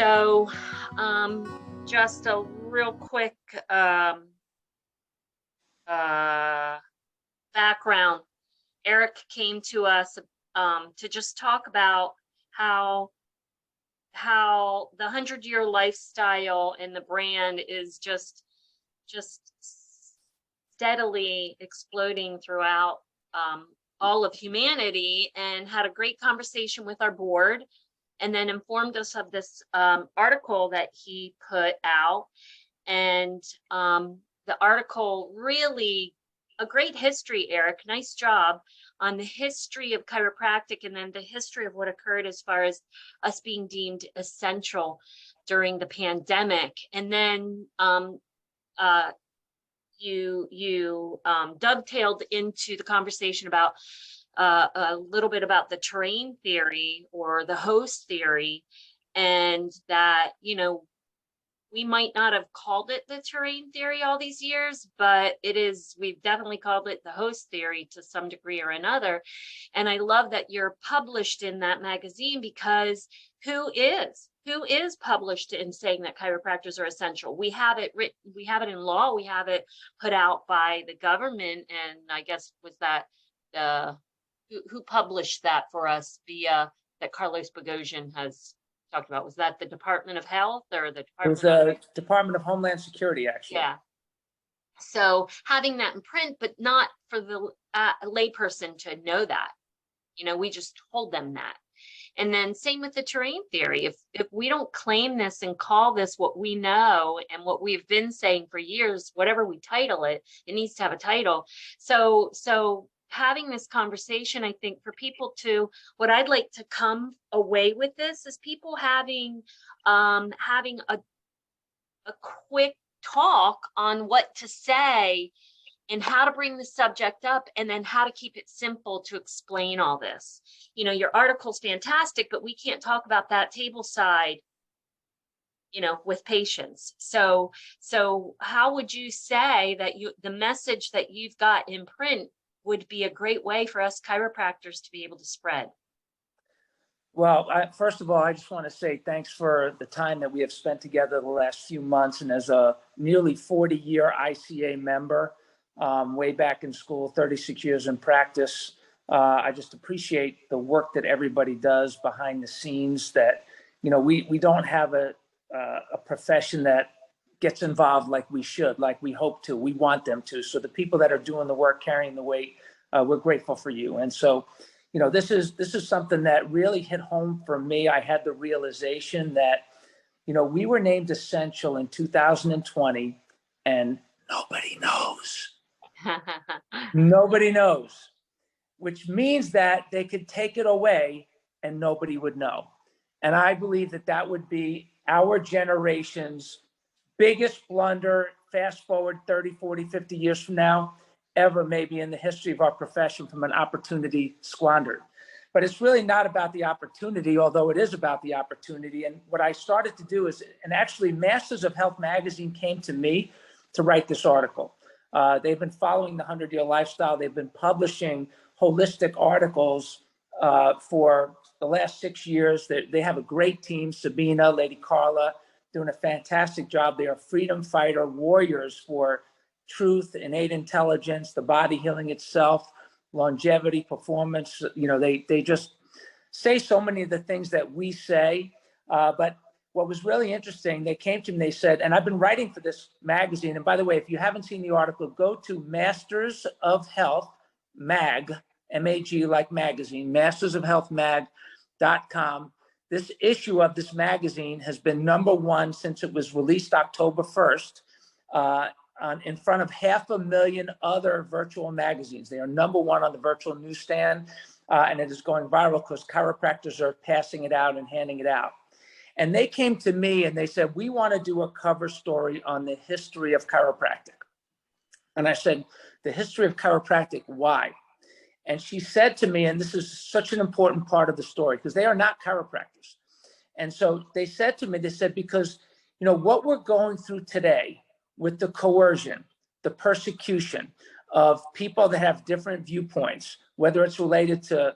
So, just a real quick background. Eric came to us to just talk about how the 100-year lifestyle and the brand is just steadily exploding throughout all of humanity, and had a great conversation with our board, and then informed us of this article that he put out. And the article, really a great history, Eric, nice job on the history of chiropractic, and then the history of what occurred as far as us being deemed essential during the pandemic. And then you dovetailed into the conversation about a little bit about the terrain theory or the host theory, and that, you know, we might not have called it the terrain theory all these years, but we've definitely called it the host theory to some degree or another. And I love that you're published in that magazine, because who is published in saying that chiropractors are essential? We have it written, we have it in law, we have it put out by the government, and I guess was that who published that for us via that Carlos Bogosian has talked about? Was that the Department of Health or the Department? It was the Department of Homeland Security, actually. Yeah. So having that in print, but not for the layperson to know that, you know, we just told them that. And then same with the terrain theory. If we don't claim this and call this what we know and what we've been saying for years, whatever we title it, it needs to have a title. So having this conversation, I think for people to, what I'd like to come away with this is people having a quick talk on what to say and how to bring the subject up, and then how to keep it simple to explain all this. You know, your article's fantastic, but we can't talk about that table side, you know, with patients. So how would you say that the message that you've got in print would be a great way for us chiropractors to be able to spread? Well, first of all, I just want to say thanks for the time that we have spent together the last few months. And as a nearly 40-year ICA member, way back in school, 36 years in practice, I just appreciate the work that everybody does behind the scenes. That, you know, we don't have a profession that gets involved like we should, like we hope to. We want them to. So the people that are doing the work, carrying the weight, we're grateful for you. And so, you know, this is something that really hit home for me. I had the realization that, you know, we were named essential in 2020, and nobody knows. Nobody knows, which means that they could take it away and nobody would know. And I believe that that would be our generation's biggest blunder, fast forward 30, 40, 50 years from now, ever maybe in the history of our profession, from an opportunity squandered. But it's really not about the opportunity, although it is about the opportunity. And what I started to do is, and actually Masters of Health magazine came to me to write this article. They've been following the 100-year lifestyle. They've been publishing holistic articles for the last 6 years. They have a great team, Sabina, Lady Carla, doing a fantastic job. They are freedom fighter warriors for truth, innate intelligence, the body healing itself, longevity, performance. You know, they just say so many of the things that we say. But what was really interesting, they came to me, they said, and I've been writing for this magazine. And by the way, if you haven't seen the article, go to Masters of Health Mag, M-A-G like magazine, mastersofhealthmag.com. This issue of this magazine has been #1 since it was released October 1st, in front of 500,000 other virtual magazines. They are #1 on the virtual newsstand, and it is going viral because chiropractors are passing it out and handing it out. And they came to me and they said, we want to do a cover story on the history of chiropractic. And I said, the history of chiropractic, why? And she said to me, and this is such an important part of the story, because they are not chiropractors. And so they said to me, they said, because, you know, what we're going through today with the coercion, the persecution of people that have different viewpoints, whether it's related to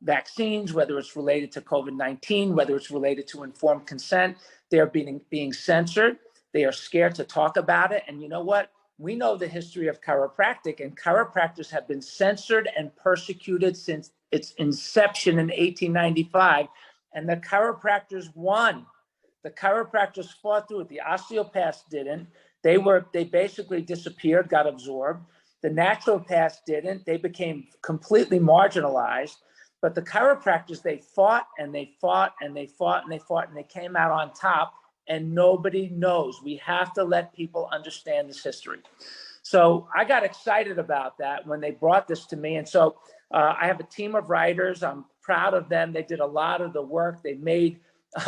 vaccines, whether it's related to COVID-19, whether it's related to informed consent. They're being censored. They are scared to talk about it. And you know what? We know the history of chiropractic, and chiropractors have been censored and persecuted since its inception in 1895. And the chiropractors won. The chiropractors fought through it. The osteopaths didn't. They basically disappeared, got absorbed. The naturopaths didn't. They became completely marginalized. But the chiropractors, they fought and they fought and they fought and they fought, and they came out on top, and nobody knows. We have to let people understand this history. So I got excited about that when they brought this to me. And so I have a team of writers. I'm proud of them. They did a lot of the work. They made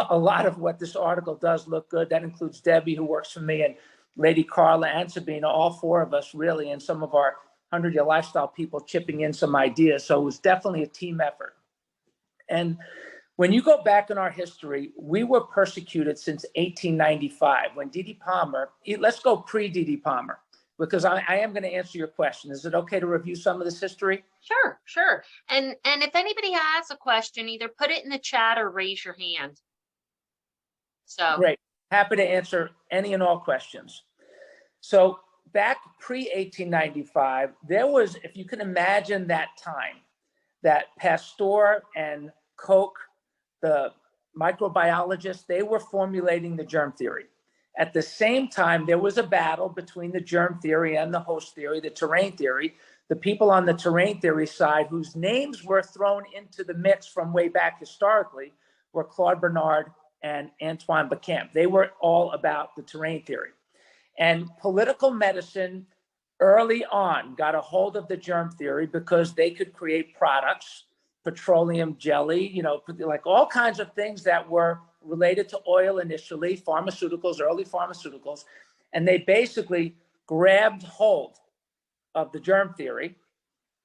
a lot of what this article does look good. That includes Debbie, who works for me, and Lady Carla and Sabina, all four of us really, and some of our 100-Year Lifestyle people chipping in some ideas. So it was definitely a team effort. And when you go back in our history, we were persecuted since 1895 when Didi Palmer, let's go pre-Didi Palmer, because I am going to answer your question. Is it okay to review some of this history? Sure. And if anybody has a question, either put it in the chat or raise your hand. So great. Happy to answer any and all questions. So back pre-1895, there was, if you can imagine that time, that Pasteur and Koch, the microbiologists, they were formulating the germ theory. At the same time, there was a battle between the germ theory and the host theory, the terrain theory. The people on the terrain theory side, whose names were thrown into the mix from way back historically, were Claude Bernard and Antoine Béchamp. They were all about the terrain theory. And political medicine early on got a hold of the germ theory because they could create products, petroleum jelly, like all kinds of things that were related to oil initially, pharmaceuticals, early pharmaceuticals. And they basically grabbed hold of the germ theory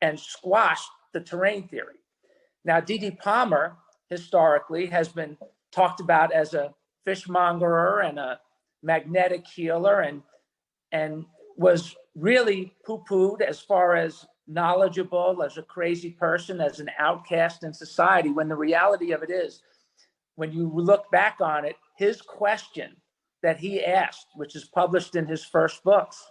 and squashed the terrain theory. Now, Didi Palmer historically has been talked about as a fishmongerer and a magnetic healer, and was really poo-pooed as far as knowledgeable, as a crazy person, as an outcast in society, when the reality of it is, when you look back on it, his question that he asked, which is published in his first books,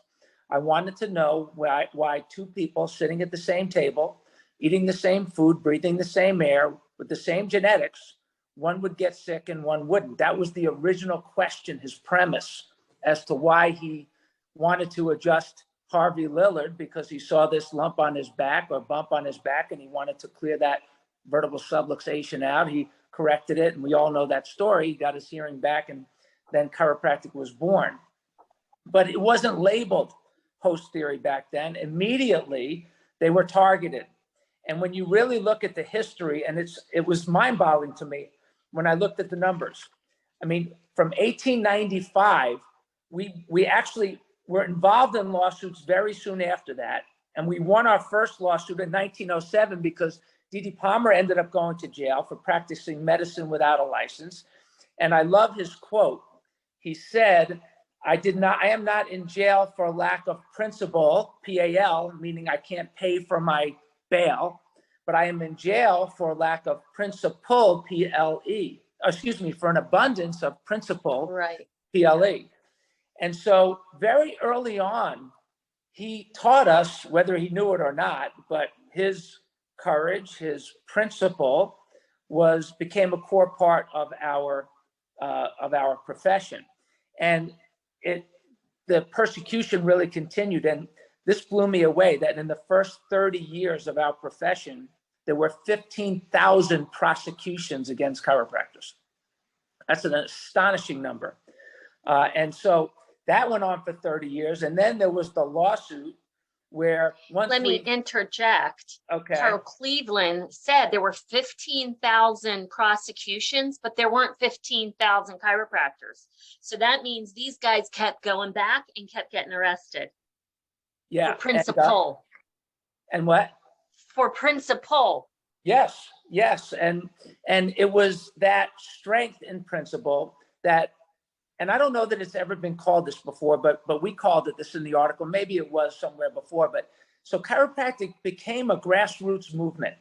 I wanted to know why two people sitting at the same table, eating the same food, breathing the same air, with the same genetics, one would get sick and one wouldn't. That was the original question, his premise as to why he wanted to adjust Harvey Lillard, because he saw this lump on his back or bump on his back, and he wanted to clear that vertebral subluxation out. He corrected it, and we all know that story. He got his hearing back, and then chiropractic was born. But it wasn't labeled host theory back then. Immediately, they were targeted. And when you really look at the history, and it was mind-boggling to me when I looked at the numbers. I mean, from 1895, we actually were involved in lawsuits very soon after that. And we won our first lawsuit in 1907 because Didi Palmer ended up going to jail for practicing medicine without a license. And I love his quote. He said, I am not in jail for lack of principle, PAL, meaning I can't pay for my bail, but I am in jail for lack of principle, PLE. Excuse me, for an abundance of principle, right. PLE. And so very early on, he taught us, whether he knew it or not, but his courage, his principle became a core part of our profession. And the persecution really continued. And this blew me away that in the first 30 years of our profession, there were 15,000 prosecutions against chiropractors. That's an astonishing number. And so that went on for 30 years. And then there was the lawsuit where Let me interject. Okay. Carol Cleveland said there were 15,000 prosecutions, but there weren't 15,000 chiropractors. So that means these guys kept going back and kept getting arrested. Yeah. For principle. And what? For principle. Yes. And it was that strength in principle that, and I don't know that it's ever been called this before, but we called it this in the article. Maybe it was somewhere before, but so chiropractic became a grassroots movement.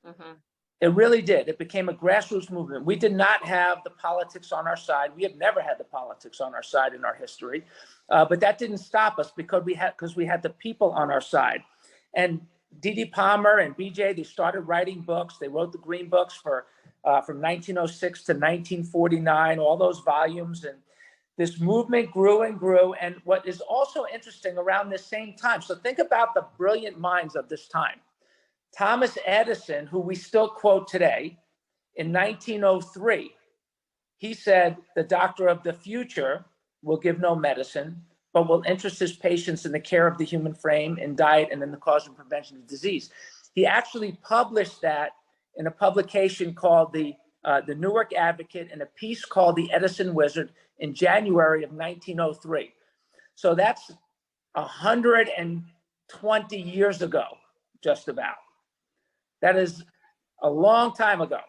Mm-hmm. It really did. It became a grassroots movement. We did not have the politics on our side. We have never had the politics on our side in our history, but that didn't stop us because we had the people on our side. And D.D. Palmer and B.J. they started writing books. They wrote the Green Books from 1906 to 1949, all those volumes, and this movement grew and grew. And what is also interesting around this same time, so think about the brilliant minds of this time. Thomas Edison, who we still quote today, in 1903, he said, the doctor of the future will give no medicine, but will interest his patients in the care of the human frame, in diet, and in the cause and prevention of disease. He actually published that in a publication called the Newark Advocate and a piece called The Edison Wizard in January of 1903. So that's 120 years ago, just about. That is a long time ago.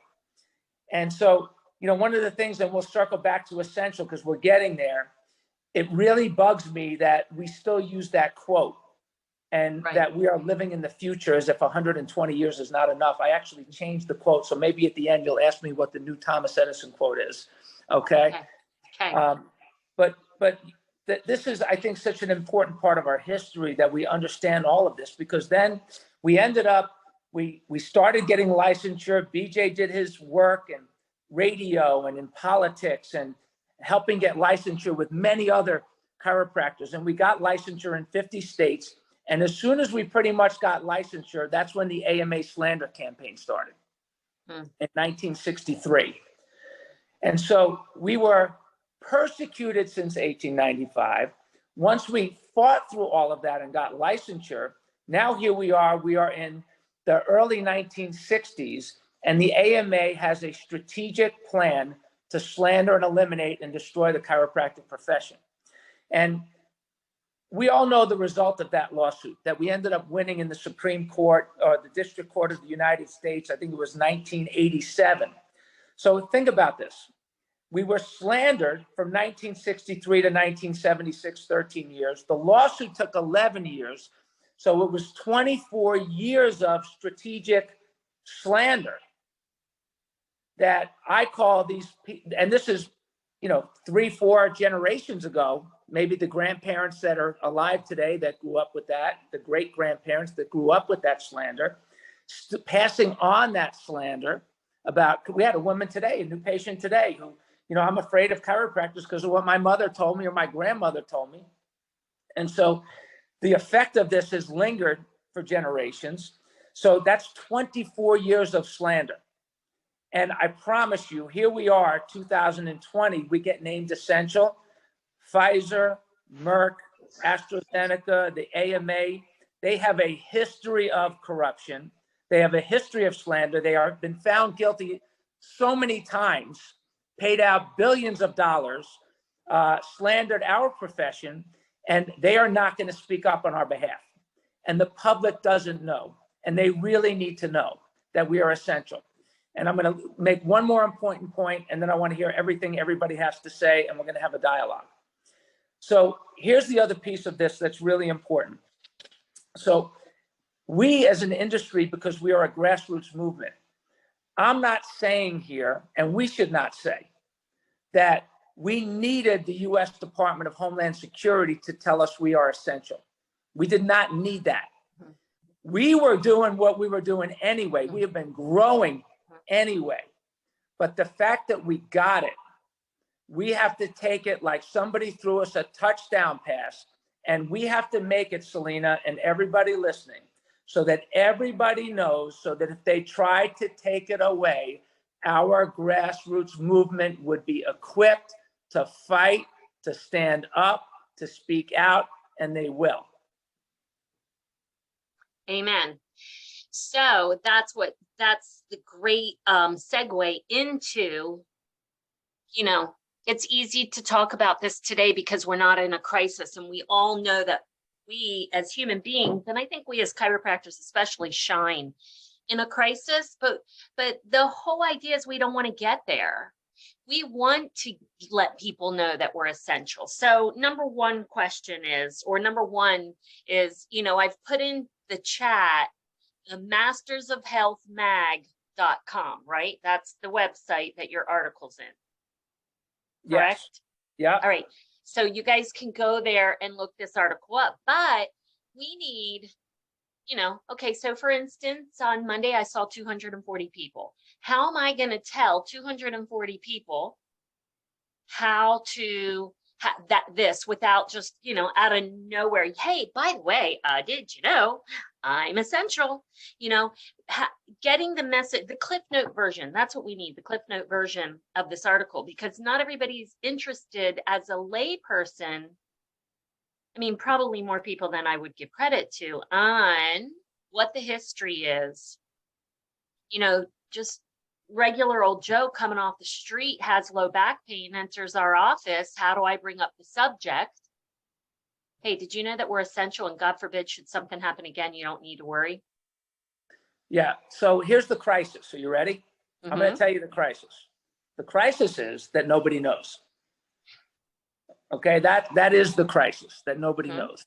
And so, one of the things, and we'll circle back to essential because we're getting there, it really bugs me that we still use that quote and that we are living in the future as if 120 years is not enough. I actually changed the quote. So maybe at the end, you'll ask me what the new Thomas Edison quote is. Okay. But this is, I think, such an important part of our history that we understand all of this, because then we ended up, we started getting licensure. BJ did his work in radio and in politics and helping get licensure with many other chiropractors. And we got licensure in 50 states. And as soon as we pretty much got licensure, that's when the AMA slander campaign started in 1963. And so we were persecuted since 1895. Once we fought through all of that and got licensure, now here we are in the early 1960s, and the AMA has a strategic plan to slander and eliminate and destroy the chiropractic profession. And we all know the result of that lawsuit, that we ended up winning in the Supreme Court or the District Court of the United States. I think it was 1987. So think about this. We were slandered from 1963 to 1976, 13 years. The lawsuit took 11 years. So it was 24 years of strategic slander that I call these, and this is, 3-4 generations ago, maybe the grandparents that are alive today that grew up with that, the great grandparents that grew up with that slander, passing on that slander about, we had a woman today, a new patient today who, I'm afraid of chiropractors because of what my mother told me or my grandmother told me. And so the effect of this has lingered for generations. So that's 24 years of slander. And I promise you, here we are, 2020, we get named essential. Pfizer, Merck, AstraZeneca, the AMA, they have a history of corruption. They have a history of slander. They have been found guilty so many times, paid out billions of dollars, slandered our profession, and they are not going to speak up on our behalf. And the public doesn't know, and they really need to know that we are essential. And I'm going to make one more important point, and then I want to hear everything everybody has to say, and we're going to have a dialogue. So here's the other piece of this that's really important. So we as an industry, because we are a grassroots movement, I'm not saying here, and we should not say, that we needed the U.S. Department of Homeland Security to tell us we are essential. We did not need that. We were doing what we were doing anyway. We have been growing anyway. But the fact that we got it, we have to take it like somebody threw us a touchdown pass, and we have to make it, Selina, and everybody listening, so that everybody knows, so that if they try to take it away, our grassroots movement would be equipped to fight, to stand up, to speak out, and they will. Amen. So that's the great segue into, it's easy to talk about this today because we're not in a crisis, and we all know that we as human beings, and I think we as chiropractors especially, shine in a crisis, but the whole idea is we don't want to get there. We want to let people know that we're essential. So number one is, I've put in the chat mastersofhealthmag.com, right? That's the website that your article's in, correct? Yes. Yeah. All right. So you guys can go there and look this article up, but we need, okay, so for instance, on Monday, I saw 240 people. How am I going to tell 240 people how to this without just, out of nowhere? Hey, by the way, did you know I'm essential? Getting the message, the Cliff Note version. That's what we need, the Cliff Note version of this article, because not everybody's interested as a lay person. I mean, probably more people than I would give credit to, on what the history is. Just regular old Joe coming off the street has low back pain, enters our office. How do I bring up the subject? Hey, did you know that we're essential, and God forbid, should something happen again, you don't need to worry? Yeah. So here's the crisis. So you ready? I'm going to tell you the crisis. The crisis is that nobody knows. Okay. That is the crisis, that nobody knows.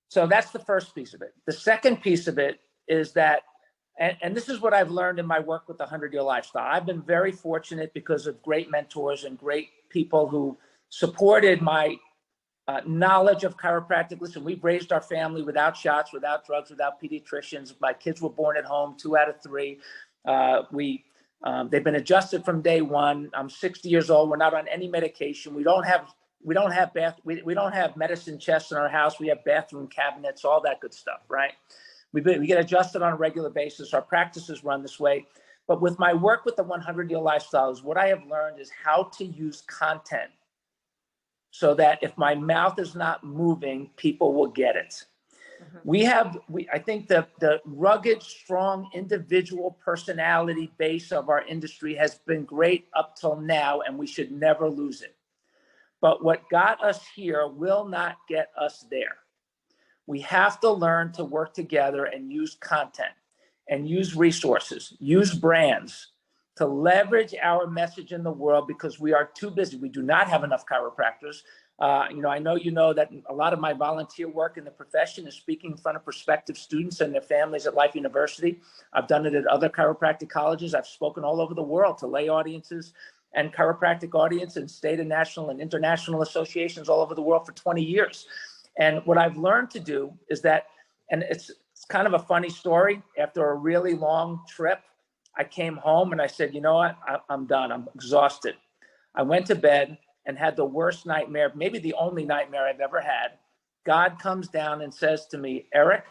So that's the first piece of it. The second piece of it is that, and this is what I've learned in my work with the 100-Year Lifestyle. I've been very fortunate because of great mentors and great people who supported my knowledge of chiropractic. Listen, we've raised our family without shots, without drugs, without pediatricians. My kids were born at home, 2 out of 3. They've been adjusted from day one. I'm 60 years old. We're not on any medication. We don't have medicine chests in our house. We have bathroom cabinets, all that good stuff, right? We get adjusted on a regular basis. Our practices run this way. But with my work with the 100-Year Lifestyles, what I have learned is how to use content so that if my mouth is not moving, people will get it. I think the rugged, strong individual personality base of our industry has been great up till now, and we should never lose it. But what got us here will not get us there. We have to learn to work together and use content and use resources, use brands to leverage our message in the world, because we are too busy. We do not have enough chiropractors. I know that a lot of my volunteer work in the profession is speaking in front of prospective students and their families at Life University. I've done it at other chiropractic colleges. I've spoken all over the world to lay audiences and chiropractic audience and state and national and international associations all over the world for 20 years. And what I've learned to do is that, and it's kind of a funny story, after a really long trip, I came home and I said, you know what, I'm done, I'm exhausted. I went to bed and had the worst nightmare, maybe the only nightmare I've ever had. God comes down and says to me, Eric,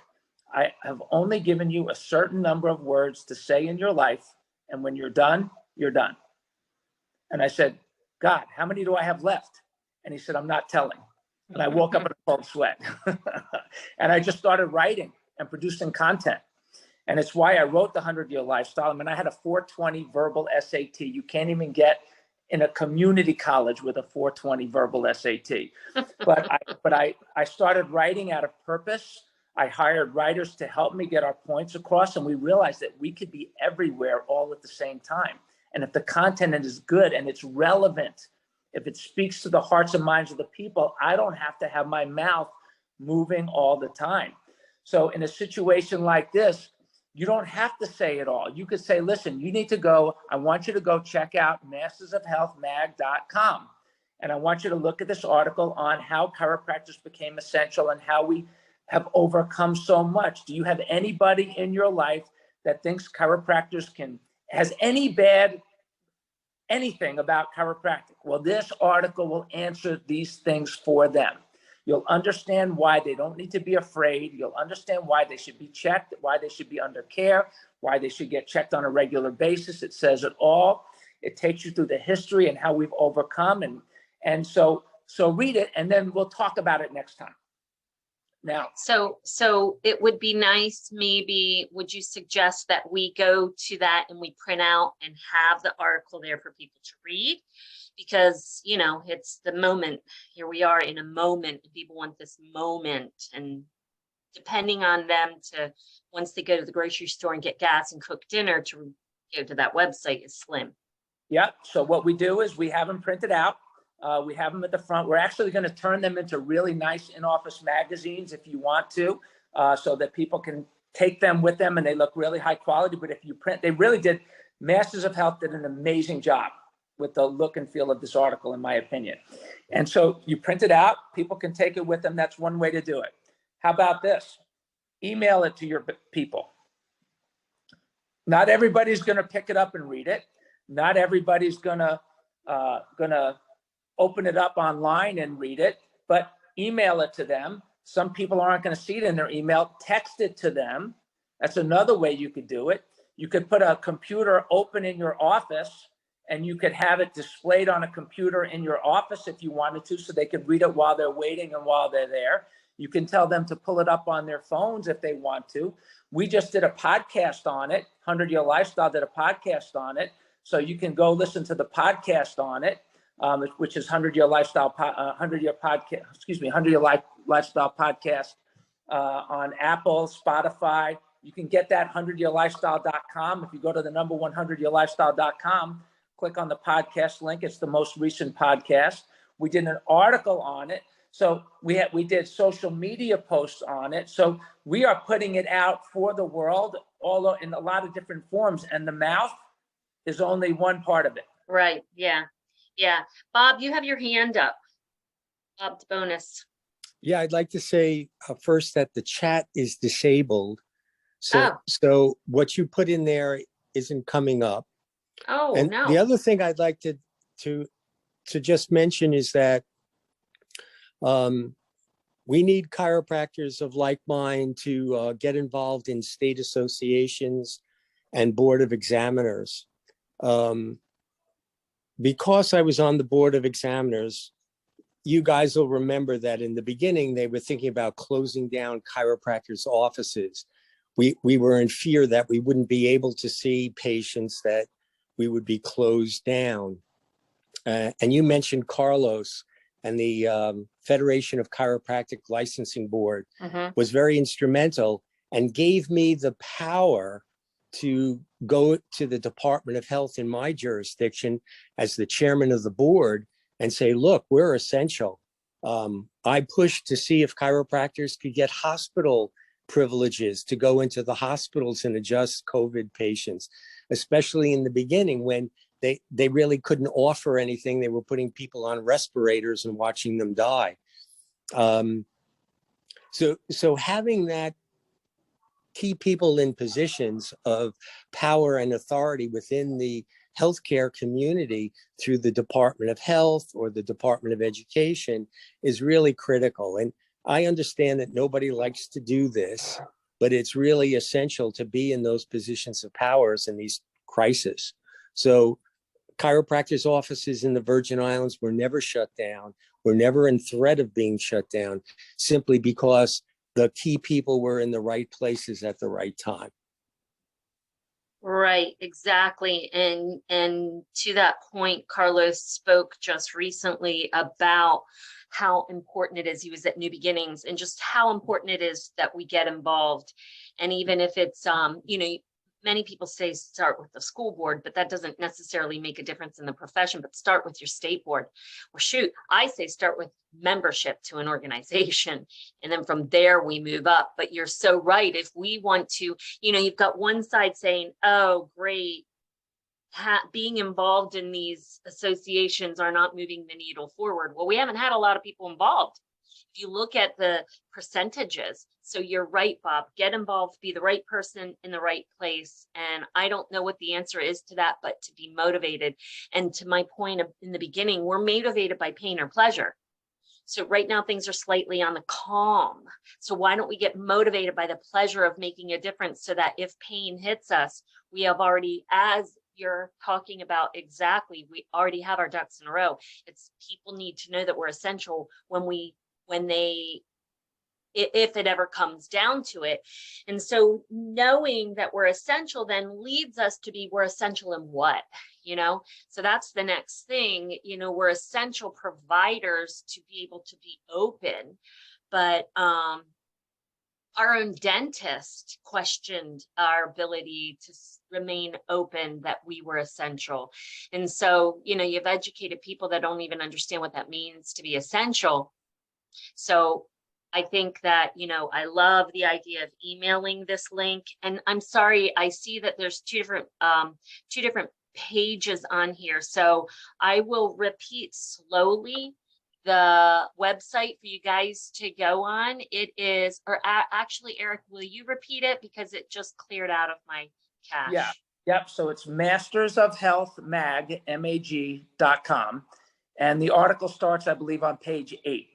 I have only given you a certain number of words to say in your life, and when you're done, you're done. And I said, God, how many do I have left? And he said, I'm not telling. And I woke up in a cold sweat. And I just started writing and producing content. And it's why I wrote the 100-Year Lifestyle. I mean, I had a 420 verbal SAT. You can't even get in a community college with a 420 verbal SAT. But I started writing out of purpose. I hired writers to help me get our points across. And we realized that we could be everywhere all at the same time. And if the content is good and it's relevant, if it speaks to the hearts and minds of the people, I don't have to have my mouth moving all the time. So in a situation like this, you don't have to say it all. You could say, listen, you need to go, I want you to go check out mastersofhealthmag.com. And I want you to look at this article on how chiropractors became essential and how we have overcome so much. Do you have anybody in your life that thinks chiropractors has anything about chiropractic? Well, this article will answer these things for them. You'll understand why they don't need to be afraid. You'll understand why they should be checked, why they should be under care, why they should get checked on a regular basis. It says it all. It takes you through the history and how we've overcome. And so read it, and then we'll talk about it next time. Now, so it would be nice, maybe, would you suggest that we go to that and we print out and have the article there for people to read? Because, it's the moment. Here we are in a moment. People want this moment. And depending on them to, once they go to the grocery store and get gas and cook dinner, to go to that website is slim. Yeah. So what we do is we have them printed out. We have them at the front. We're actually going to turn them into really nice in-office magazines if you want to, so that people can take them with them and they look really high quality. But if you print, they really did, Masters of Health did an amazing job with the look and feel of this article, in my opinion. And so you print it out, people can take it with them. That's one way to do it. How about this? Email it to your people. Not everybody's going to pick it up and read it. Not everybody's going to open it up online and read it, but email it to them. Some people aren't going to see it in their email. Text it to them. That's another way you could do it. You could put a computer open in your office and you could have it displayed on a computer in your office if you wanted to, so they could read it while they're waiting and while they're there. You can tell them to pull it up on their phones if they want to. We just did a podcast on it. 100 Year Lifestyle did a podcast on it. So you can go listen to the podcast on it, which is 100 Year Lifestyle, 100 Year Podcast, 100 Year Lifestyle Podcast on Apple, Spotify. You can get that 100yearlifestyle.com. If you go to the number 100yearlifestyle.com, click on the podcast link. It's the most recent podcast. We did an article on it. So we did social media posts on it. So we are putting it out for the world, all in a lot of different forms. And the mouth is only one part of it. Right. Yeah. Yeah. Bob, you have your hand up. Bob's bonus. Yeah, I'd like to say first that the chat is disabled. So what you put in there isn't coming up. Oh, and no. The other thing I'd like to just mention is that we need chiropractors of like mind to get involved in state associations and board of examiners. Because I was on the board of examiners, you guys will remember that in the beginning, they were thinking about closing down chiropractors' offices. We were in fear that we wouldn't be able to see patients, that we would be closed down. And you mentioned Carlos, and the Federation of Chiropractic Licensing Board was very instrumental and gave me the power to go to the Department of Health in my jurisdiction as the chairman of the board and say, look, we're essential. I pushed to see if chiropractors could get hospital privileges to go into the hospitals and adjust COVID patients, especially in the beginning when they really couldn't offer anything. They were putting people on respirators and watching them die. So having that key people in positions of power and authority within the healthcare community through the Department of Health or the Department of Education is really critical. And I understand that nobody likes to do this, but it's really essential to be in those positions of powers in these crises. So chiropractors' offices in the Virgin Islands were never shut down. We're never in threat of being shut down, simply because the key people were in the right places at the right time. Right, exactly. And to that point, Carlos spoke just recently about how important it is. He was at New Beginnings, and just how important it is that we get involved. And even if it's, many people say start with the school board, but that doesn't necessarily make a difference in the profession, but start with your state board. Or shoot, I say start with membership to an organization, and then from there we move up. But you're so right. If we want to, you've got one side saying, oh, great, being involved in these associations are not moving the needle forward. Well, we haven't had a lot of people involved. If you look at the percentages, so you're right, Bob, get involved, be the right person in the right place. And I don't know what the answer is to that, but to be motivated. And to my point in the beginning, we're motivated by pain or pleasure. So right now things are slightly on the calm. So why don't we get motivated by the pleasure of making a difference, so that if pain hits us, we have already, as you're talking about exactly, we already have our ducks in a row. It's people need to know that we're essential if it ever comes down to it. And so knowing that we're essential then leads us to be, we're essential in what, so that's the next thing. We're essential providers to be able to be open, but our own dentist questioned our ability to remain open, that we were essential. And so, you've educated people that don't even understand what that means to be essential. So I think that, I love the idea of emailing this link. And I'm sorry, I see that there's two different pages on here. So I will repeat slowly the website for you guys to go on. It is, actually, Eric, will you repeat it? Because it just cleared out of my cache. Yeah. Yep. So it's Masters of Health mag.com. And the article starts, I believe, on page 8.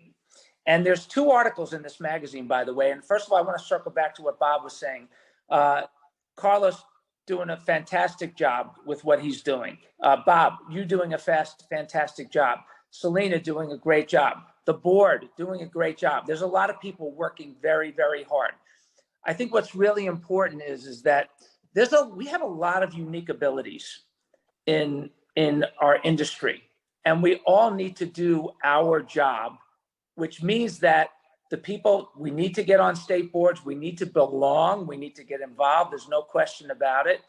And there's 2 articles in this magazine, by the way. And first of all, I want to circle back to what Bob was saying. Carlos doing a fantastic job with what he's doing. Bob, you doing a fantastic job. Selina doing a great job. The board doing a great job. There's a lot of people working very, very hard. I think what's really important is that we have a lot of unique abilities in our industry, and we all need to do our job, which means that we need to get on state boards, we need to belong, we need to get involved. There's no question about it.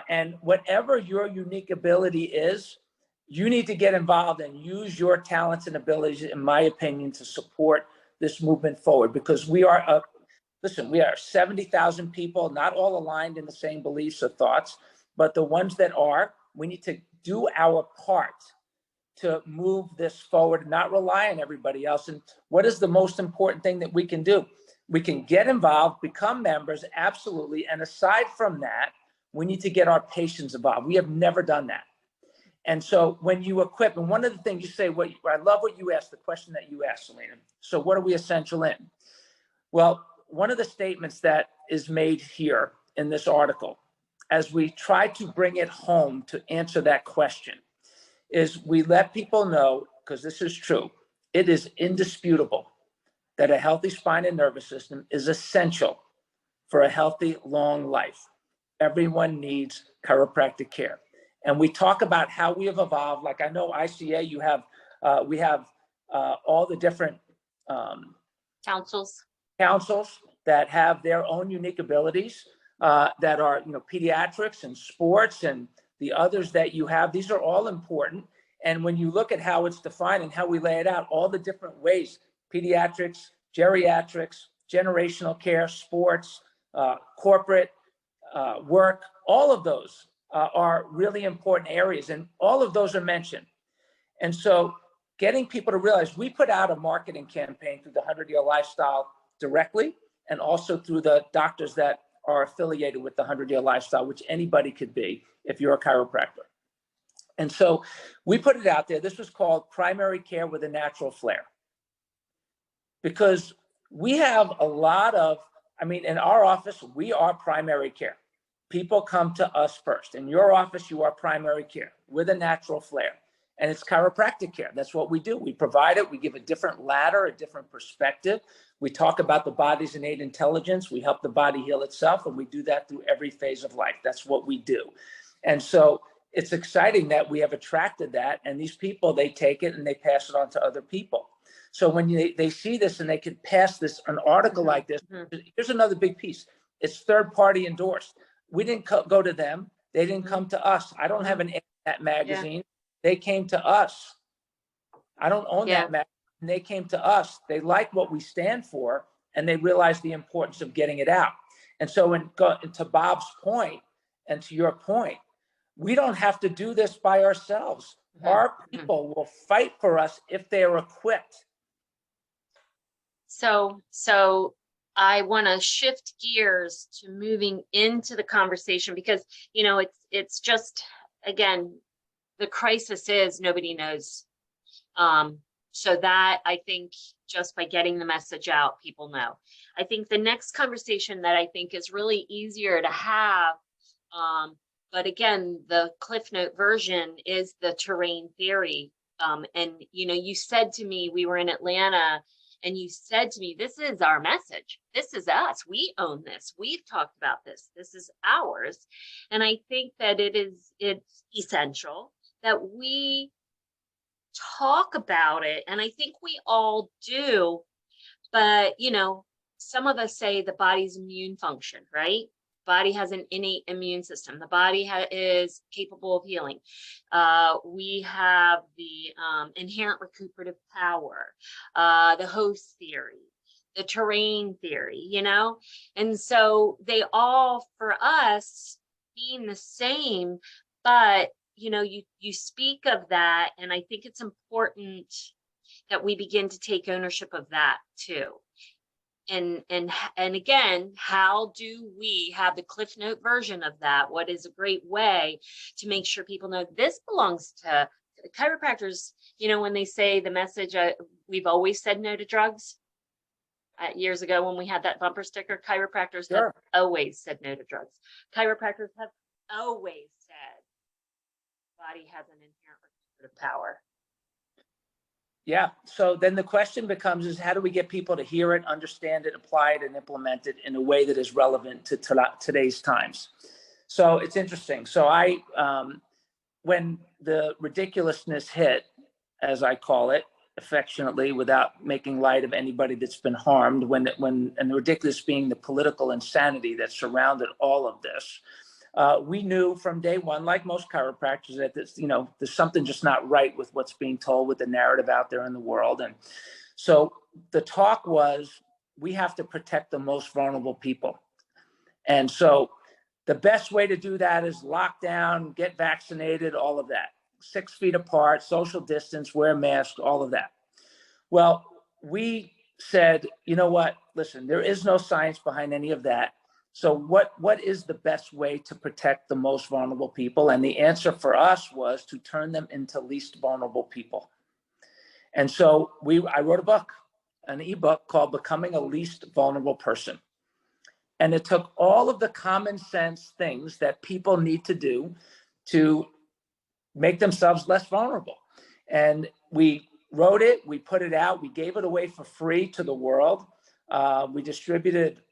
And whatever your unique ability is, you need to get involved and use your talents and abilities, in my opinion, to support this movement forward, because we are 70,000 people, not all aligned in the same beliefs or thoughts, but the ones that are, we need to do our part to move this forward, not rely on everybody else. And what is the most important thing that we can do? We can get involved, become members, absolutely. And aside from that, we need to get our patients involved. We have never done that. And so when you equip, and one of the things you say, I love what you asked, the question that you asked, Selina. So what are we essential in? Well, one of the statements that is made here in this article, as we try to bring it home to answer that question, is we let people know, because this is true, it is indisputable that a healthy spine and nervous system is essential for a healthy, long life. Everyone needs chiropractic care. And we talk about how we have evolved. Like, I know ICA, we have all the different councils that have their own unique abilities, that are, pediatrics and sports and the others that you have. These are all important. And when you look at how it's defined and how we lay it out, all the different ways, pediatrics, geriatrics, generational care, sports, corporate work, all of those are really important areas. And all of those are mentioned. And so getting people to realize, we put out a marketing campaign through the 100-Year Lifestyle directly, and also through the doctors that are affiliated with the 100-Year Lifestyle, which anybody could be if you're a chiropractor. And so we put it out there. This was called Primary Care with a Natural Flair. Because we have a lot of, in our office, we are primary care. People come to us first. In your office, you are primary care with a natural flair. And it's chiropractic care. That's what we do. We provide it. We give a different ladder, a different perspective. We talk about the body's innate intelligence. We help the body heal itself. And we do that through every phase of life. That's what we do. And so it's exciting that we have attracted that. And these people, they take it and they pass it on to other people. So when they see this and they can pass an article like this, here's another big piece. It's third party endorsed. We didn't go to them. They didn't come to us. I don't have an ad in that magazine. They came to us. I don't own that magazine. They came to us. They like what we stand for, and they realize the importance of getting it out. And so to Bob's point and to your point, we don't have to do this by ourselves. Our people will fight for us if they are equipped. So I want to shift gears to moving into the conversation, because, it's just, again, the crisis is nobody knows. So that, I think, just by getting the message out, people know. I think the next conversation that I think is really easier to have, but again, the Cliff Note version is the terrain theory. And, you said to me, we were in Atlanta, and you said to me, this is our message. This is us. We own this. We've talked about this. This is ours. And I think that it's essential that we talk about it. And I think we all do. But, some of us say the body's immune function, right? Body has an innate immune system. The body is capable of healing. We have the inherent recuperative power, the host theory, the terrain theory, you know? And so they all, for us, being the same, but you know, you speak of that, and I think it's important that we begin to take ownership of that too. And again, how do we have the Cliff Note version of that? What is a great way to make sure people know this belongs to chiropractors? You know, when they say the message, we've always said no to drugs. Years ago, when we had that bumper sticker, chiropractors have always said no to drugs. Chiropractors have always said body has an inherent restorative power. Yeah. So then the question becomes is how do we get people to hear it, understand it, apply it, and implement it in a way that is relevant to today's times? So it's interesting. So when the ridiculousness hit, as I call it affectionately, without making light of anybody that's been harmed, and the ridiculous being the political insanity that surrounded all of this, we knew from day one, like most chiropractors, that this, you know, there's something just not right with what's being told, with the narrative out there in the world. And so the talk was, we have to protect the most vulnerable people. And so the best way to do that is lock down, get vaccinated, all of that. 6 feet apart, social distance, wear masks, all of that. Well, we said, you know what, listen, there is no science behind any of that. So what is the best way to protect the most vulnerable people? And the answer for us was to turn them into least vulnerable people. And so I wrote a book, an ebook called Becoming a Least Vulnerable Person. And it took all of the common sense things that people need to do to make themselves less vulnerable. And we wrote it, we put it out, we gave it away for free to the world. We distributed,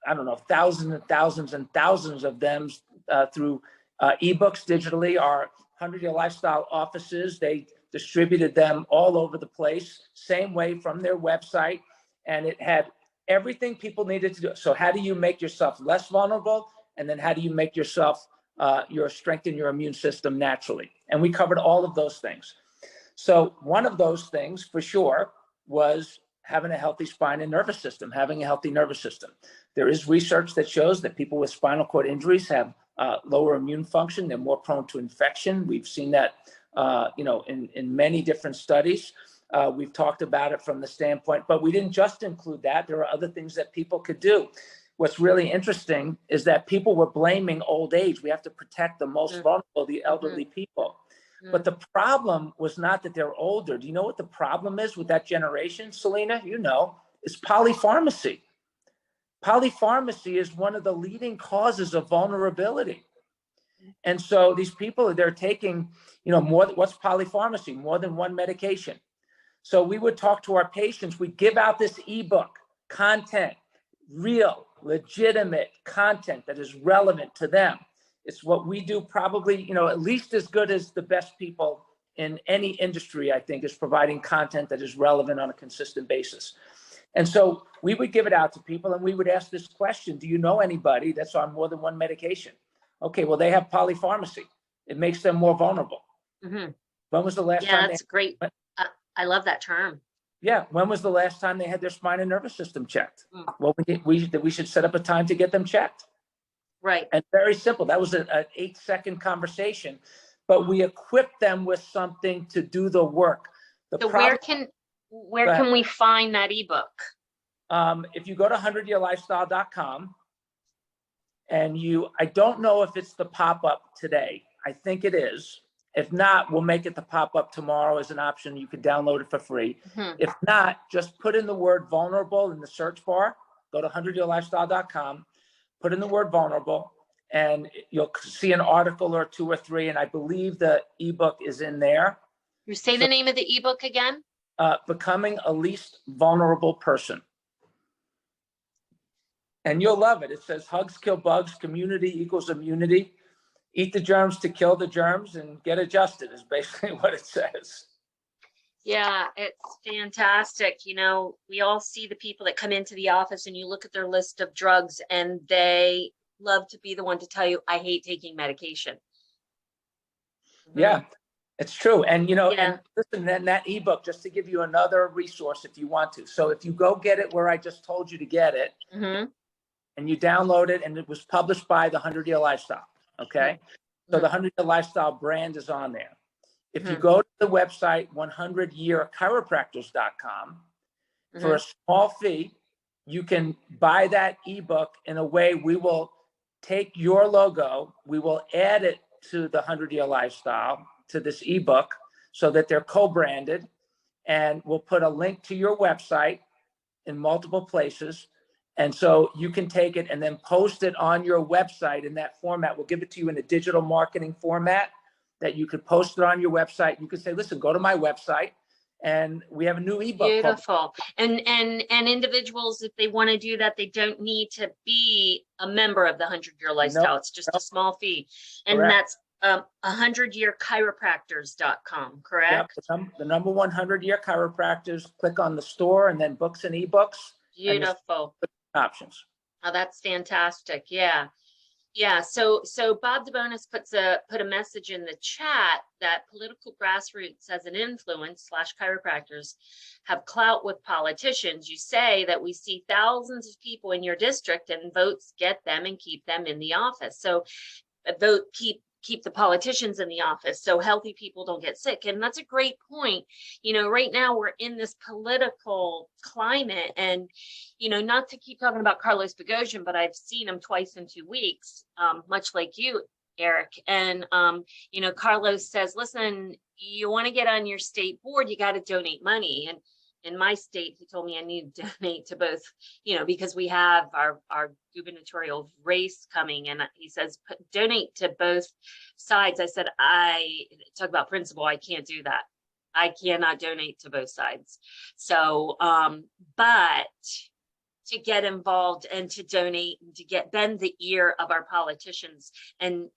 I don't know, thousands and thousands and thousands of them through ebooks digitally. Our 100-Year Lifestyle offices, they distributed them all over the place, same way from their website. And it had everything people needed to do. So how do you make yourself less vulnerable? And then how do you make yourself, strengthen your immune system naturally? And we covered all of those things. So one of those things for sure was having a healthy spine and nervous system, having a healthy nervous system. There is research that shows that people with spinal cord injuries have lower immune function. They're more prone to infection. We've seen that, in many different studies. We've talked about it from the standpoint, but we didn't just include that. There are other things that people could do. What's really interesting is that people were blaming old age. We have to protect the most vulnerable, the elderly people. But the problem was not that they're older. Do you know what the problem is with that generation, Selina? You know, it's polypharmacy. Polypharmacy is one of the leading causes of vulnerability. And so these people, they're taking, what's polypharmacy? More than one medication. So we would talk to our patients. We'd give out this ebook, content, real, legitimate content that is relevant to them. It's what we do probably, at least as good as the best people in any industry, I think, is providing content that is relevant on a consistent basis. And so we would give it out to people and we would ask this question: do you know anybody that's on more than one medication? Okay, well, they have polypharmacy. It makes them more vulnerable. Mm-hmm. When was the last time? Yeah, that's great. I love that term. Yeah. When was the last time they had their spine and nervous system checked? Well, we should set up a time to get them checked. Right. And very simple. That was an 8-second conversation, but we equipped them with something to do the work. So where can we find that ebook? If you go to 100yearlifestyle.com and I don't know if it's the pop-up today. I think it is. If not, we'll make it the pop-up tomorrow as an option. You can download it for free. Mm-hmm. If not, just put in the word vulnerable in the search bar. Go to 100yearlifestyle.com, put in the word vulnerable, and you'll see an article or 2 or 3. And I believe the ebook is in there. You say the name of the ebook again? Becoming a Least Vulnerable Person. And you'll love it. It says hugs kill bugs, community equals immunity. Eat the germs to kill the germs and get adjusted is basically what it says. Yeah, it's fantastic. We all see the people that come into the office and you look at their list of drugs and they love to be the one to tell you, I hate taking medication. Yeah. It's true. And, Yeah. and listen, then that ebook, just to give you another resource if you want to. So if you go get it where I just told you to get it, and you download it, and it was published by the 100-Year Lifestyle. Okay. So the 100-Year Lifestyle brand is on there. If you go to the website, 100yearchiropractors.com, for a small fee, you can buy that ebook. In a way, we will take your logo, we will add it to the 100-Year Lifestyle, to this ebook, so that they're co-branded, and we'll put a link to your website in multiple places. And so you can take it and then post it on your website in that format. We'll give it to you in a digital marketing format that you could post it on your website. You could say, listen, go to my website, and we have a new ebook. Beautiful. And individuals, if they want to do that, they don't need to be a member of the 100-Year Lifestyle. It's just a small fee. And that's 100yearchiropractors.com, correct? Yep. The number 100-Year Chiropractors. Click on the store and then books and ebooks. Beautiful. Options. Oh, that's fantastic. Yeah. Yeah. So Bob DeBonis put a message in the chat that political grassroots as an influence / chiropractors have clout with politicians. You say that we see thousands of people in your district, and votes get them and keep them in the office. So vote keep the politicians in the office so healthy people don't get sick. And that's a great point. Right now we're in this political climate, and not to keep talking about Carlos Bogosian, but I've seen him twice in 2 weeks, much like you, Eric. And Carlos says, listen, you want to get on your state board, you got to donate money. And in my state, he told me I need to donate to both, because we have our gubernatorial race coming, and he says, donate to both sides. I said, I talk about principle. I can't do that. I cannot donate to both sides. So, but to get involved and to donate and to bend the ear of our politicians. And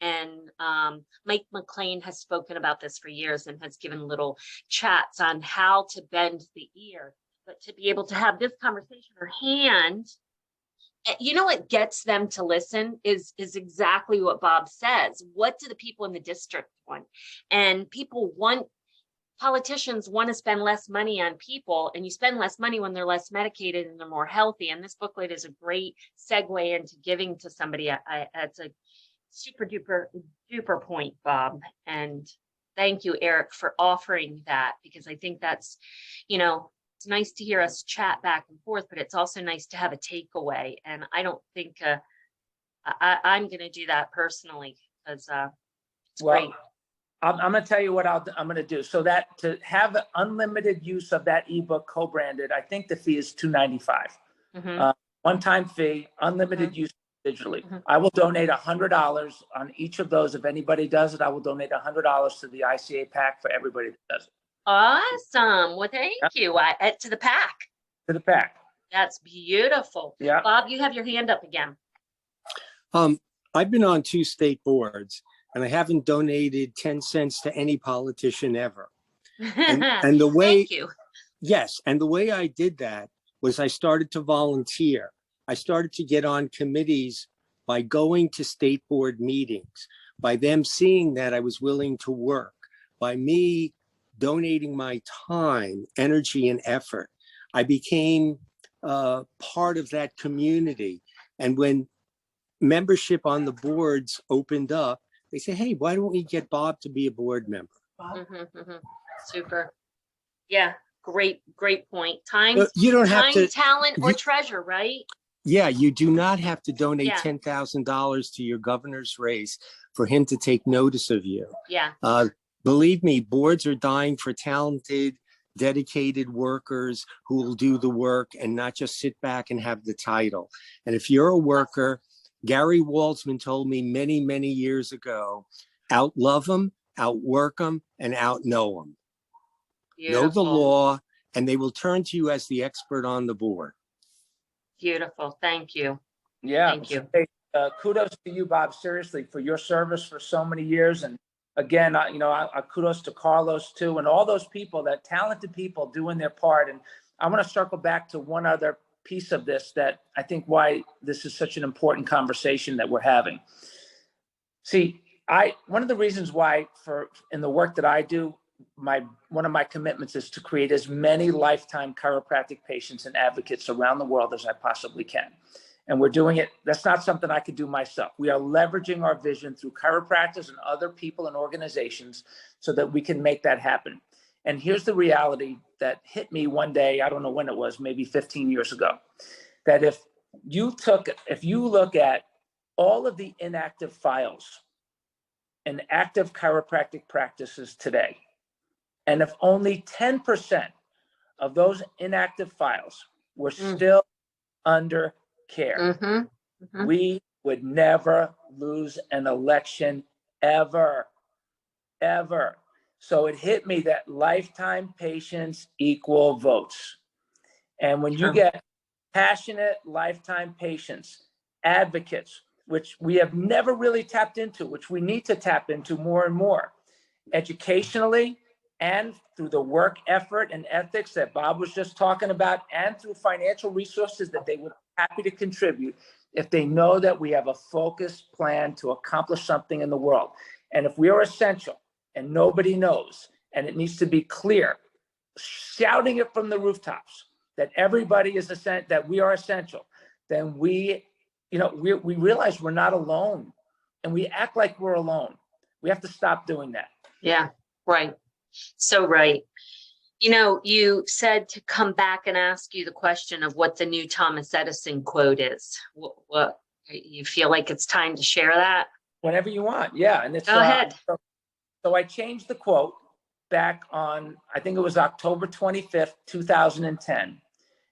Mike McLean has spoken about this for years and has given little chats on how to bend the ear, but to be able to have this conversation or hand, what gets them to listen is exactly what Bob says. What do the people in the district want? And politicians want to spend less money on people, and you spend less money when they're less medicated and they're more healthy. And this booklet is a great segue into giving to somebody. It's a super duper point, Bob. And thank you, Eric, for offering that, because I think that's, it's nice to hear us chat back and forth, but it's also nice to have a takeaway. And I don't think I'm going to do that personally, because it's great. I'm going to tell you what I'm going to do. So that to have unlimited use of that ebook co-branded, I think the fee is $295. One-time fee, unlimited use digitally. I will donate $100 on each of those. If anybody does it, I will donate $100 to the ICA PAC for everybody that does it. Awesome. Well, thank you. To the PAC. To the PAC. That's beautiful. Yeah. Bob, you have your hand up again. I've been on 2 state boards, and I haven't donated 10 cents to any politician ever. And the way, thank you. Yes, and the way I did that was I started to volunteer. I started to get on committees by going to state board meetings, by them seeing that I was willing to work, by me donating my time, energy, and effort. I became part of that community. And when membership on the boards opened up, they say, hey, why don't we get Bob to be a board member? Super. Yeah, great point. Time, you don't have to, talent, or treasure, right? Yeah, you do not have to donate $10,000 to your governor's race for him to take notice of you. Yeah. Believe me, boards are dying for talented, dedicated workers who will do the work and not just sit back and have the title. And if you're a worker, Gary Waldsman told me many, many years ago, outlove them, outwork them, and outknow them. Beautiful. Know the law, and they will turn to you as the expert on the board. Beautiful. Thank you. Yeah. Thank you. Hey, kudos to you, Bob, seriously, for your service for so many years. And again, kudos to Carlos too, and all those people, that talented people doing their part. And I want to circle back to one other piece of this that I think why this is such an important conversation that we're having. See, one of the reasons why in the work that I do, one of my commitments is to create as many lifetime chiropractic patients and advocates around the world as I possibly can. And we're doing it. That's not something I could do myself. We are leveraging our vision through chiropractors and other people and organizations so that we can make that happen. And here's the reality that hit me one day, I don't know when it was, maybe 15 years ago, that if you look at all of the inactive files in active chiropractic practices today, and if only 10% of those inactive files were still under care, we would never lose an election ever. So it hit me that lifetime patients equal votes. And when you get passionate lifetime patients, advocates, which we have never really tapped into, which we need to tap into more and more, educationally and through the work effort and ethics that Bob was just talking about, and through financial resources that they would be happy to contribute if they know that we have a focused plan to accomplish something in the world. And if we are essential and nobody knows, and it needs to be clear, shouting it from the rooftops that everybody is that we are essential, then we realize we're not alone, and we act like we're alone. We have to stop doing that. Yeah, right. So right. You said to come back and ask you the question of what the new Thomas Edison quote is. What you feel like it's time to share that? Whenever you want. Yeah. And Go ahead. So I changed the quote back on, I think it was October 25th, 2010.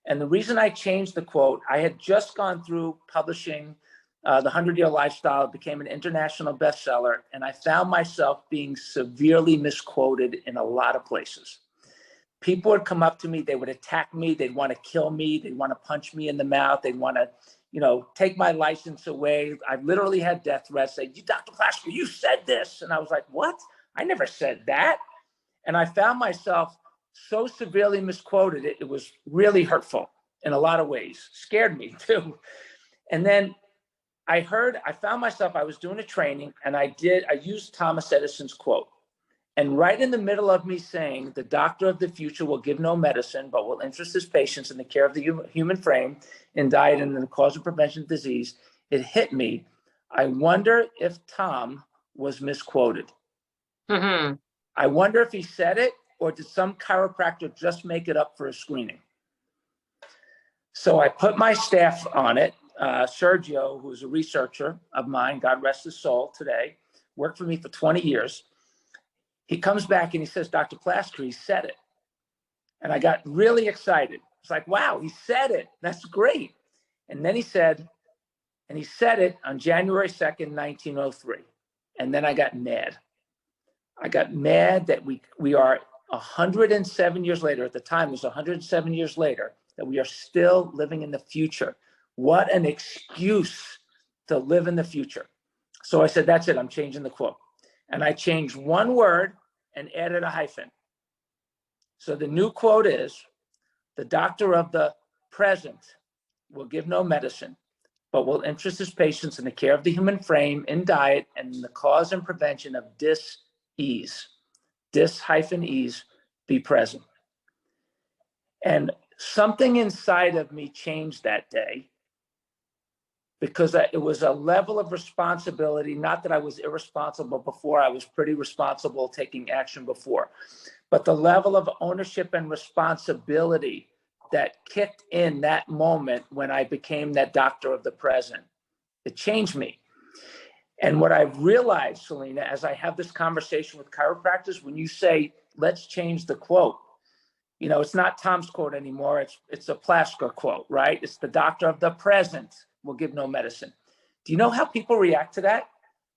And the reason I changed the quote, I had just gone through publishing The 100-Year Lifestyle. It became an international bestseller. And I found myself being severely misquoted in a lot of places. People would come up to me, they would attack me, they'd want to kill me, they'd want to punch me in the mouth, they'd want to, take my license away. I literally had death threats, say, "You, Dr. Plasker, you said this." And I was like, "What? I never said that." And I found myself so severely misquoted, it was really hurtful in a lot of ways, scared me too. And then I found myself, I was doing a training, and I used Thomas Edison's quote. And right in the middle of me saying, "The doctor of the future will give no medicine, but will interest his patients in the care of the human frame, in diet, and in the cause and prevention of disease," it hit me. I wonder if Tom was misquoted. I wonder if he said it, or did some chiropractor just make it up for a screening? So I put my staff on it. Sergio, who's a researcher of mine, God rest his soul today, worked for me for 20 years. He comes back and he says, "Dr. Plasker, he said it." And I got really excited. It's like, wow, he said it. That's great. And then he said it on January 2nd, 1903. And then I got mad. I got mad that we are 107 years later. At the time, it was 107 years later, that we are still living in the future. What an excuse to live in the future. So I said, that's it. I'm changing the quote. And I changed one word and added a hyphen. So the new quote is, "The doctor of the present will give no medicine, but will interest his patients in the care of the human frame, in diet, and in the cause and prevention of dis-ease." Dis-ease, be present. And something inside of me changed that day, because it was a level of responsibility. Not that I was irresponsible before, I was pretty responsible taking action before, but the level of ownership and responsibility that kicked in that moment when I became that doctor of the present, it changed me. And what I've realized, Selina, as I have this conversation with chiropractors, when you say, "Let's change the quote," it's not Tom's quote anymore. It's a Plasker quote, right? It's "The doctor of the present will give no medicine." Do you know how people react to that?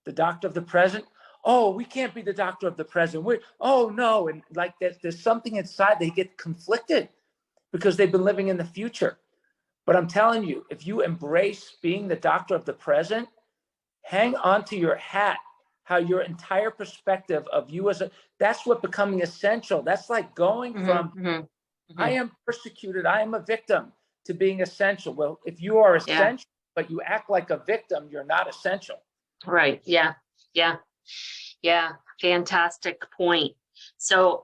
The doctor of the present? "Oh, we can't be the doctor of the present. Oh no." And like there's something inside, they get conflicted because they've been living in the future. But I'm telling you, if you embrace being the doctor of the present, hang on to your hat, how your entire perspective of you that's what becoming essential. That's like going from, I am persecuted, I am a victim, to being essential. Well, if you are essential, but you act like a victim, you're not essential. Right. Yeah. Yeah. Yeah, fantastic point. So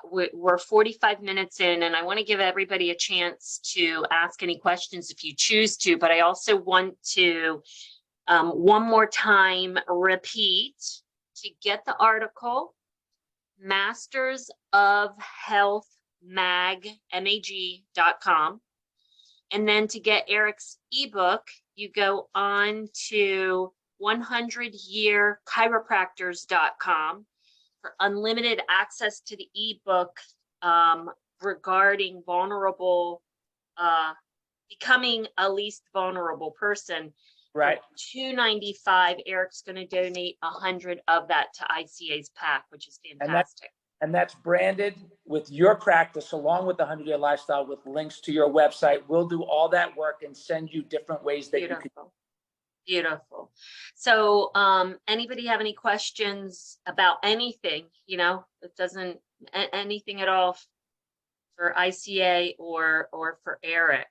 we're 45 minutes in, and I want to give everybody a chance to ask any questions if you choose to, but I also want to one more time repeat to get the article, Masters of Health mag.com. And then to get Eric's ebook, you go on to 100yearchiropractors.com for unlimited access to the ebook regarding vulnerable, becoming a least vulnerable person. Right. For $295, Eric's going to donate 100 of that to ICA's PAC, which is fantastic. And that's branded with your practice along with the 100-Year Lifestyle with links to your website. We'll do all that work and send you different ways that you can. Beautiful. So anybody have any questions about anything, you know, it doesn't, anything at all for ICA or for Eric?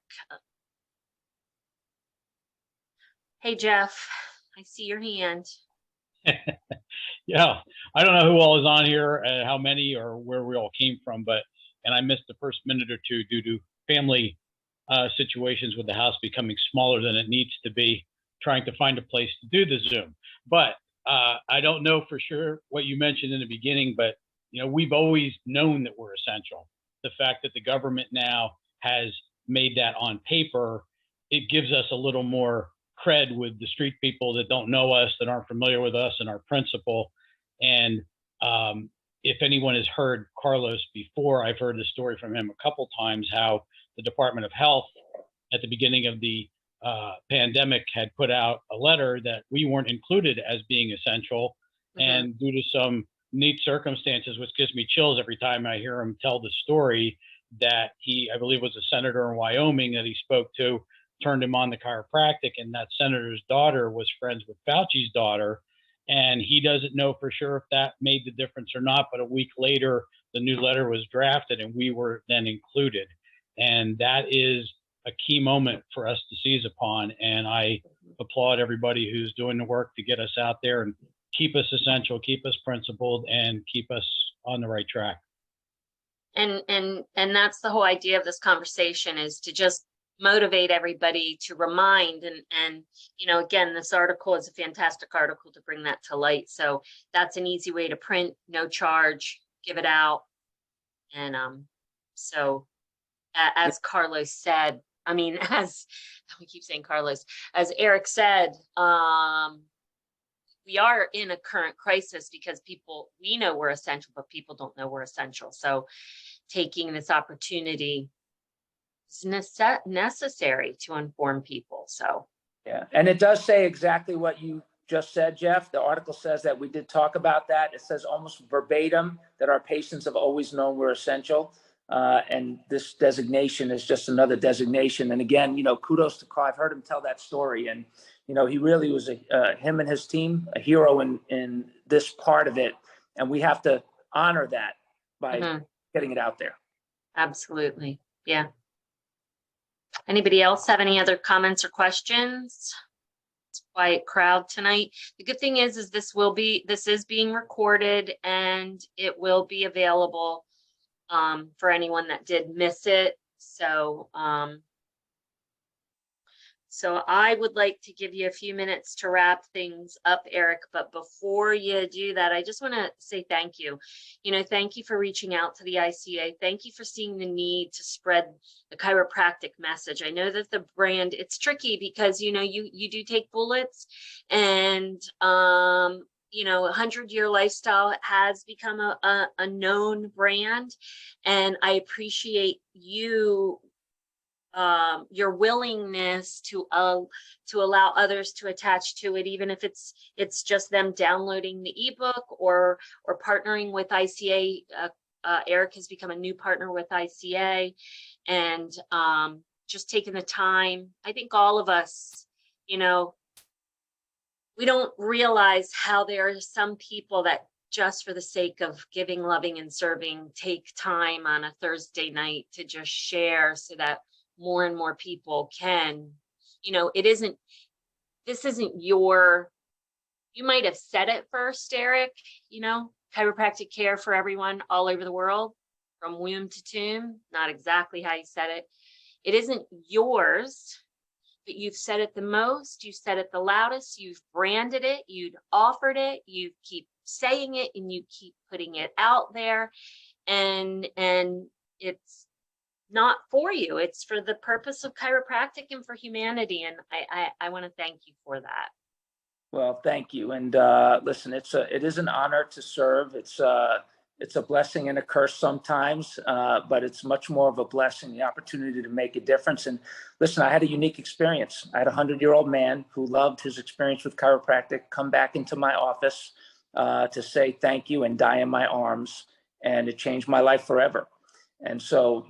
Hey, Jeff, I see your hand. Yeah, I don't know who all is on here, how many or where we all came from, and I missed the first minute or two due to family situations with the house becoming smaller than it needs to be, trying to find a place to do the Zoom. But I don't know for sure what you mentioned in the beginning, but you know, we've always known that we're essential. The fact that the government now has made that on paper, it gives us a little more cred with the street people that don't know us, that aren't familiar with us and our principle. And if anyone has heard Carlos before, I've heard the story from him a couple times, how the Department of Health at the beginning of the pandemic had put out a letter that we weren't included as being essential. Mm-hmm. And due to some neat circumstances, which gives me chills every time I hear him tell the story, that he, I believe, was a senator in Wyoming that he spoke to, turned him on to chiropractic, and that senator's daughter was friends with Fauci's daughter. And he doesn't know for sure if that made the difference or not, but a week later, the new letter was drafted and we were then included. And that is a key moment for us to seize upon. And I applaud everybody who's doing the work to get us out there and keep us essential, keep us principled, and keep us on the right track. And that's the whole idea of this conversation, is to just motivate everybody, to remind, and you know, again, this article is a fantastic article to bring that to light. So that's an easy way to print, no charge, give it out. And so as Carlos said, I mean, as we keep saying Carlos, as Eric said, we are in a current crisis because people, we know we're essential, but people don't know we're essential. So taking this opportunity is necessary to inform people. So yeah, and it does say exactly what you just said, Jeff. The article says that we did talk about that. It says almost verbatim that our patients have always known we're essential. And this designation is just another designation. And again, you know, kudos to Carl. I've heard him tell that story, and you know, he really was him and his team, a hero in this part of it. And we have to honor that by getting it out there. Absolutely. Yeah. Anybody else have any other comments or questions? It's a quiet crowd tonight. The good thing is this is being recorded and it will be available for anyone that did miss it. So so I would like to give you a few minutes to wrap things up, Eric. But before you do that, I just want to say thank you. You know, thank you for reaching out to the ICA. Thank you for seeing the need to spread the chiropractic message. I know that the brand, it's tricky because, you know, you do take bullets, and you know, 100-Year Lifestyle has become a known brand, and I appreciate you, your willingness to allow others to attach to it, even if it's just them downloading the ebook or partnering with ICA. Eric has become a new partner with ICA, and just taking the time. I think all of us, you know, we don't realize how there are some people that just for the sake of giving, loving, and serving, take time on a Thursday night to just share so that more and more people can, you know, this isn't your You might have said it first, Eric, chiropractic care for everyone all over the world, from womb to tomb. Not exactly how you said it. It isn't yours, but you've said it the most, you said it the loudest, you've branded it, you've offered it, you keep saying it, and you keep putting it out there. And it's not for you. It's for the purpose of chiropractic and for humanity. And I want to thank you for that. Well, thank you. And listen, it is an honor to serve. It's a blessing and a curse sometimes, but it's much more of a blessing, the opportunity to make a difference. And listen, I had a unique experience. I had a 100-year-old man who loved his experience with chiropractic come back into my office to say thank you and die in my arms. And it changed my life forever. And so,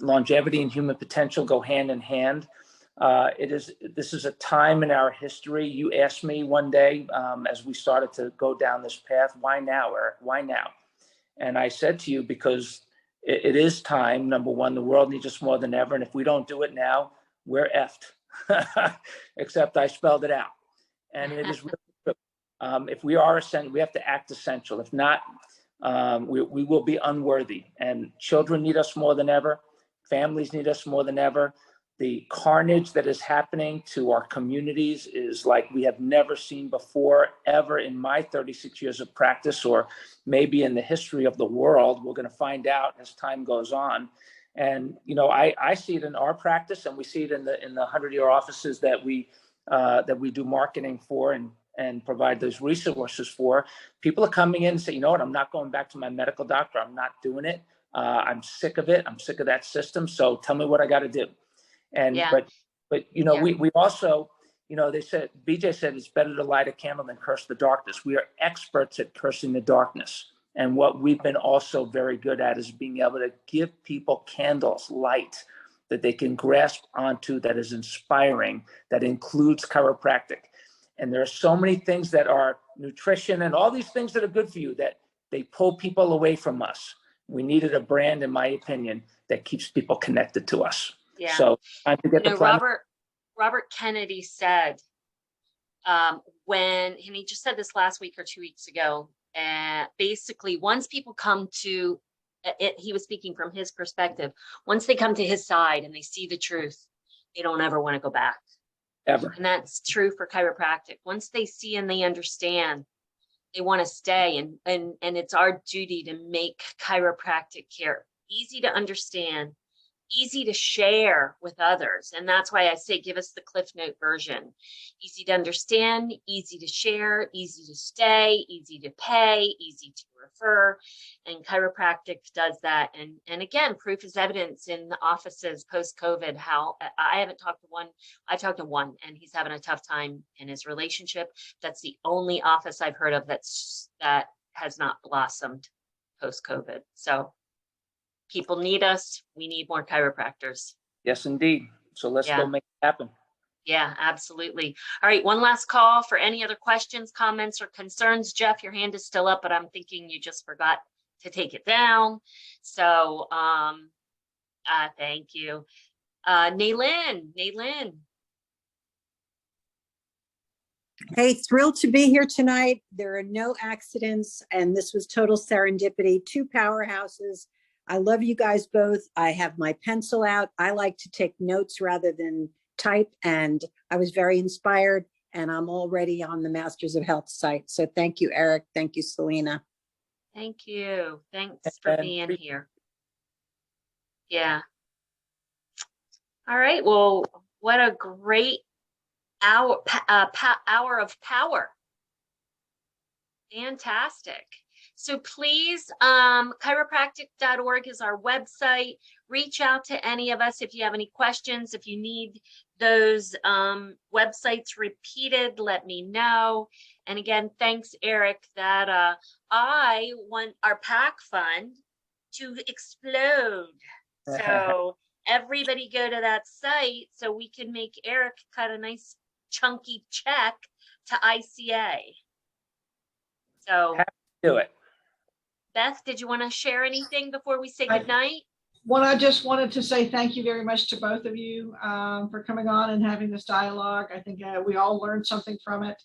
longevity and human potential go hand in hand. This is a time in our history. You asked me one day as we started to go down this path, why now, Eric? Why now? And I said to you, because it is time. Number one, the world needs us more than ever. And if we don't do it now, we're effed. Except I spelled it out. And it is really true. If we are essential, we have to act essential. If not, we will be unworthy. And children need us more than ever. Families need us more than ever. The carnage that is happening to our communities is like we have never seen before, ever in my 36 years of practice, or maybe in the history of the world. We're going to find out as time goes on. And, I see it in our practice, and we see it in the 100-year offices that we do marketing for and provide those resources for. People are coming in and say, you know what, I'm not going back to my medical doctor. I'm not doing it. I'm sick of it. I'm sick of that system. So tell me what I got to do. And Yeah. but we also, they said, BJ said it's better to light a candle than curse the darkness. We are experts at cursing the darkness. And what we've been also very good at is being able to give people candles, light that they can grasp onto, that is inspiring, that includes chiropractic. And there are so many things that are nutrition and all these things that are good for you that they pull people away from us. We needed a brand, in my opinion, that keeps people connected to us. Yeah. So time to get the plan. Robert Kennedy said, and he just said this last week or 2 weeks ago, basically once people come to it, he was speaking from his perspective. Once they come to his side and they see the truth, they don't ever want to go back. Ever. And that's true for chiropractic. Once they see and they understand, they want to stay. And it's our duty to make chiropractic care easy to understand, easy to share with others. And that's why I say, give us the Cliff Note version. Easy to understand, easy to share, easy to stay, easy to pay, easy to refer. And chiropractic does that. And again, proof is evidence in the offices post-COVID, how I haven't talked to one. I talked to one and he's having a tough time in his relationship. That's the only office I've heard of that has not blossomed post-COVID. So people need us. We need more chiropractors. Yes, indeed. So let's go make it happen. Yeah, absolutely. All right. One last call for any other questions, comments, or concerns. Jeff, your hand is still up, but I'm thinking you just forgot to take it down. So thank you. Naylin. Hey, thrilled to be here tonight. There are no accidents, and this was total serendipity. Two powerhouses. I love you guys both. I have my pencil out. I like to take notes rather than type, and I was very inspired, and I'm already on the Masters of Health site. So thank you, Eric. Thank you, Selina. Thank you. Thanks for being here. Yeah. All right. Well, what a great hour of power. Fantastic. So please, chiropractic.org is our website. Reach out to any of us if you have any questions. If you need those websites repeated, let me know. And again, thanks, Eric, that I want our PAC fund to explode. So everybody go to that site so we can make Eric cut a nice chunky check to ICA. So do it. Beth, did you want to share anything before we say goodnight? Well, I just wanted to say thank you very much to both of you for coming on and having this dialogue. I think we all learned something from it.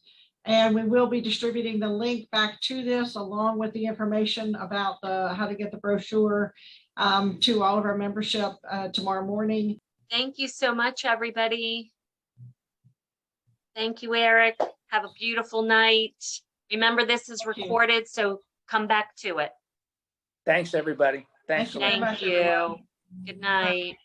And we will be distributing the link back to this along with the information about how to get the brochure to all of our membership tomorrow morning. Thank you so much, everybody. Thank you, Eric. Have a beautiful night. Remember, this is Thank you. recorded, so come back to it. Thanks, everybody. Thanks. Thank you very Thank much, you. everyone. Good night.